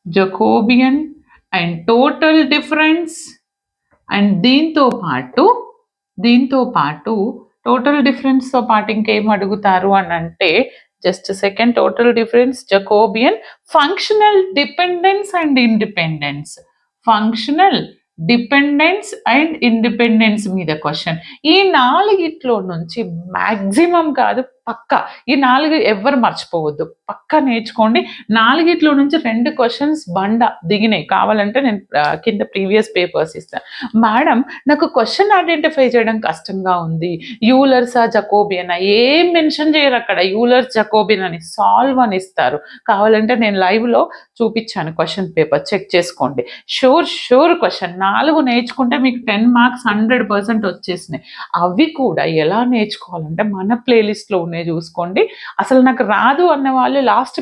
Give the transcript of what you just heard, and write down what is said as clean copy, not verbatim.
Jacobian and total difference. And దీంతో పాటు total డిఫరెన్స్తో పాటు ఇంకేం అడుగుతారు అని అంటే just second, total difference, Jacobian, functional dependence and independence. Functional dependence and independence మీద క్వశ్చన్. ఈ నాలుగిట్లో నుంచి మ్యాక్సిమం కాదు, పక్క ఈ 4 ఎవ్వరు మర్చిపోవద్దు, పక్క నేర్చుకోండి. 4 నుంచి 2 క్వశ్చన్స్ బండ దిగినాయి. కావాలంటే నేను కింద ప్రీవియస్ పేపర్స్ ఇస్తాను. మేడం నాకు క్వశ్చన్ ఐడెంటిఫై చేయడం కష్టంగా ఉంది, యూలర్సా జకోబియనా, ఏం మెన్షన్ చేయరు అక్కడ, యూలర్స్ జకోబియన్ అని సాల్వ్ అని ఇస్తారు. కావాలంటే నేను లైవ్లో చూపించాను క్వశ్చన్ పేపర్, చెక్ చేసుకోండి. షూర్ క్వశ్చన్ 4 నేర్చుకుంటే మీకు 10 మార్క్స్ 100% వచ్చేసినాయి. అవి కూడా ఎలా నేర్చుకోవాలంటే మన ప్లేలిస్ట్లో ఉన్నాయి, చూసుకోండి. అసలు నాకు రాదు అన్న వాళ్ళు లాస్ట్